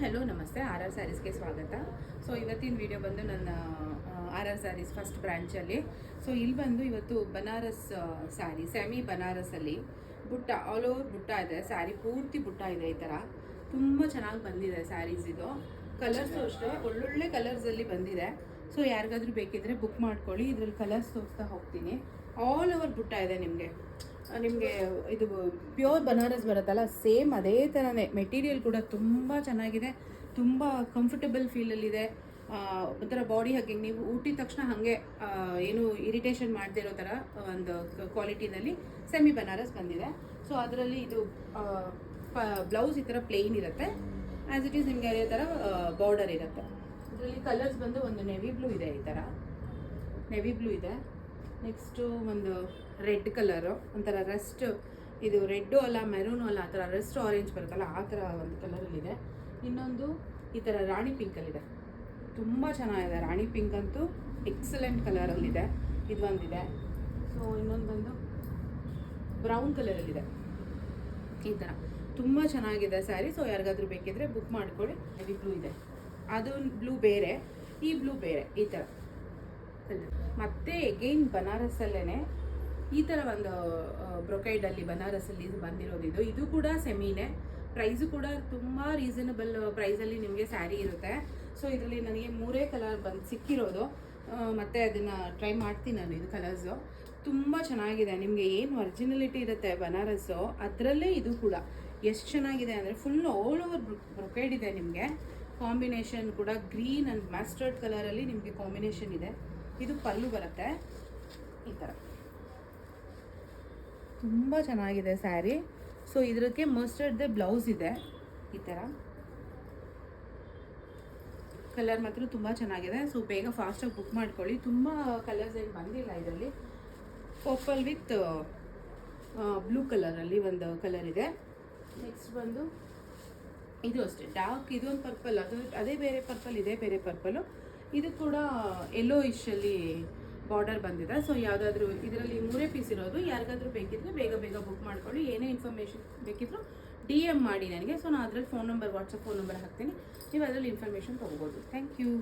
Hello ನಮಸ್ತೆ R R ಸ್ಯಾರೀಸ್ಗೆ ಸ್ವಾಗತ. So ಇವತ್ತಿನ ವಿಡಿಯೋ ಬಂದು ನನ್ನ ಆರ್ ಆರ್ ಸ್ಯಾರೀಸ್ ಫಸ್ಟ್ ಬ್ರ್ಯಾಂಚಲ್ಲಿ. ಸೊ ಇಲ್ಲಿ ಬಂದು ಇವತ್ತು ಬನಾರಸ್ ಸ್ಯಾರಿ, ಸೆಮಿ ಬನಾರಸಲ್ಲಿ ಬುಟ್ಟ, ಆಲ್ ಓವರ್ ಬುಟ್ಟ ಇದೆ. ಸ್ಯಾರಿ ಪೂರ್ತಿ ಬುಟ್ಟ ಇದೆ. ಈ ಥರ ತುಂಬ ಚೆನ್ನಾಗಿ ಬಂದಿದೆ ಸ್ಯಾರೀಸ್. ಇದು ಕಲರ್ಸು ಅಷ್ಟೇ ಒಳ್ಳೊಳ್ಳೆ ಕಲರ್ಸಲ್ಲಿ ಬಂದಿದೆ. ಸೊ ಯಾರಿಗಾದ್ರೂ ಬೇಕಿದ್ರೆ ಬುಕ್ ಮಾಡ್ಕೊಳ್ಳಿ. ಇದರಲ್ಲಿ ಕಲರ್ಸ್ ತೋರಿಸ್ತಾ ಹೋಗ್ತೀನಿ. ಆಲ್ ಓವರ್ ಬುಟ್ಟ ಇದೆ. ನಿಮಗೆ ಇದು ಪ್ಯೂರ್ ಬನಾರಸ್ ಬರುತ್ತಲ್ಲ, ಸೇಮ್ ಅದೇ ಥರನೇ. ಮೆಟೀರಿಯಲ್ ಕೂಡ ತುಂಬ ಚೆನ್ನಾಗಿದೆ, ತುಂಬ ಕಂಫರ್ಟಬಲ್ ಫೀಲಲ್ಲಿದೆ. ಒಂಥರ ಬಾಡಿ ಹಗ್ಗಿಂಗ್, ನೀವು ಊಟಿದ ತಕ್ಷಣ ಹಾಗೆ ಏನು ಇರಿಟೇಷನ್ ಮಾಡದಿರೋ ಥರ ಒಂದು ಕ್ವಾಲಿಟಿನಲ್ಲಿ ಸೆಮಿ ಬನಾರಸ್ ಬಂದಿದೆ. ಸೊ ಅದರಲ್ಲಿ ಇದು ಬ್ಲೌಸ್ ಈ ಥರ ಪ್ಲೇನ್ ಇರುತ್ತೆ. ಆ್ಯಸ್ ಇಟ್ ಈಸ್ ನಿಮಗೆ ಅದೇ ಥರ ಬಾರ್ಡರ್ ಇರುತ್ತೆ. ಇದರಲ್ಲಿ ಕಲರ್ಸ್ ಬಂದು ಒಂದು ನೆವಿ ಬ್ಲೂ ಇದೆ, ಈ ಥರ ನೆವಿ ಬ್ಲೂ ಇದೆ. ನೆಕ್ಸ್ಟು ಒಂದು ರೆಡ್ ಕಲರು, ಒಂಥರ ರಸ್ಟ್, ಇದು ರೆಡ್ಡು ಅಲ್ಲ ಮೆರೂನು ಅಲ್ಲ, ಆ ಥರ ರಸ್ಟ್ ಆರೆಂಜ್ ಬರುತ್ತಲ್ಲ ಆ ಥರ ಒಂದು ಕಲರಲ್ಲಿದೆ. ಇನ್ನೊಂದು ಈ ಥರ ರಾಣಿ ಪಿಂಕಲ್ಲಿದೆ, ತುಂಬ ಚೆನ್ನಾಗಿದೆ. ರಾಣಿ ಪಿಂಕ್ ಅಂತೂ ಎಕ್ಸಲೆಂಟ್ ಕಲರಲ್ಲಿದೆ. ಇದು ಒಂದಿದೆ. ಸೊ ಇನ್ನೊಂದು ಬಂದು ಬ್ರೌನ್ ಕಲರಲ್ಲಿದೆ. ಈ ಥರ ತುಂಬ ಚೆನ್ನಾಗಿದೆ ಸ್ಯಾರಿ. ಸೊ ಯಾರಿಗಾದ್ರೂ ಬೇಕಿದ್ರೆ ಬುಕ್ ಮಾಡ್ಕೊಳ್ಳಿ. ಹೆವಿ ಬ್ಲೂ ಇದೆ, ಅದು ಬ್ಲೂ ಬೇರೆ, ಈ ಬ್ಲೂ ಬೇರೆ. ಈ ಥರ ಮತ್ತೆ ಎಗೈನ್ ಬನಾರಸಲ್ಲೇ ಈ ಥರ ಒಂದು ಬ್ರೊಕೈಡಲ್ಲಿ ಬನಾರಸಲ್ಲಿ ಬಂದಿರೋದು. ಇದು ಕೂಡ ಸೆಮಿನೇ. ಪ್ರೈಸು ಕೂಡ ತುಂಬ ರೀಸನಬಲ್ ಪ್ರೈಸಲ್ಲಿ ನಿಮಗೆ ಸ್ಯಾರಿ ಇರುತ್ತೆ. ಸೊ ಇದರಲ್ಲಿ ನನಗೆ 3 ಕಲರ್ ಸಿಕ್ಕಿರೋದು. ಮತ್ತು ಅದನ್ನು ಟ್ರೈ ಮಾಡ್ತೀನಿ ನಾನು. ಇದು ಕಲರ್ಸು ತುಂಬ ಚೆನ್ನಾಗಿದೆ. ನಿಮಗೆ ಏನು ಒರಿಜಿನಲಿಟಿ ಇರುತ್ತೆ ಬನಾರಸ್ಸು, ಅದರಲ್ಲೇ ಇದು ಕೂಡ ಎಷ್ಟು ಚೆನ್ನಾಗಿದೆ ಅಂದರೆ ಫುಲ್ ಆಲ್ ಓವರ್ ಬ್ರೊಕೈಡ್ ಇದೆ. ನಿಮಗೆ ಕಾಂಬಿನೇಷನ್ ಕೂಡ ಗ್ರೀನ್ ಆ್ಯಂಡ್ ಮಸ್ಟರ್ಡ್ ಕಲರಲ್ಲಿ ನಿಮಗೆ ಕಾಂಬಿನೇಷನ್ ಇದೆ. ಇದು ಪಲ್ಲು ಬರುತ್ತೆ. ಈ ಥರ ತುಂಬ ಚೆನ್ನಾಗಿದೆ ಸ್ಯಾರಿ. ಸೊ ಇದಕ್ಕೆ ಮಸ್ಟರ್ಡ್ದೇ ಬ್ಲೌಸ್ ಇದೆ. ಈ ಥರ ಕಲರ್ ಮಾತ್ರ ತುಂಬ ಚೆನ್ನಾಗಿದೆ. ಸೊ ಬೇಗ ಫಾಸ್ಟಾಗಿ ಬುಕ್ ಮಾಡ್ಕೊಳ್ಳಿ. ತುಂಬ ಕಲರ್ಸ್ ಏನು ಬಂದಿಲ್ಲ ಇದರಲ್ಲಿ. ಪರ್ಪಲ್ ವಿತ್ ಬ್ಲೂ ಕಲರಲ್ಲಿ ಒಂದು ಕಲರ್ ಇದೆ. ನೆಕ್ಸ್ಟ್ ಬಂದು ಇದು ಅಷ್ಟೇ ಡಾರ್ಕ್, ಇದೊಂದು ಪರ್ಪಲ್, ಅದೇ ಬೇರೆ ಪರ್ಪಲ್, ಇದೇ ಬೇರೆ ಪರ್ಪಲು. ಇದು ಕೂಡ ಯೆಲ್ಲೋ ಇಶಲ್ಲಿ ಬಾರ್ಡರ್ ಬಂದಿದೆ. ಸೊ ಯಾವುದಾದ್ರೂ ಇದರಲ್ಲಿ 3 ಪೀಸ್ ಇರೋದು. ಯಾರಿಗಾದ್ರೂ ಬೇಕಿದ್ರೆ ಬೇಗ ಬುಕ್ ಮಾಡ್ಕೊಳ್ಳಿ. ಏನೇ ಇನ್ಫಾರ್ಮೇಷನ್ ಬೇಕಿದ್ರು DM ಮಾಡಿ ನನಗೆ. ಸೊ ನಾನು ಅದರಲ್ಲಿ phone number, WhatsApp phone number ಹಾಕ್ತೀನಿ. ನೀವು ಅದರಲ್ಲಿ ಇನ್ಫಾರ್ಮೇಷನ್ ತೊಗೋಬೋದು. Thank you.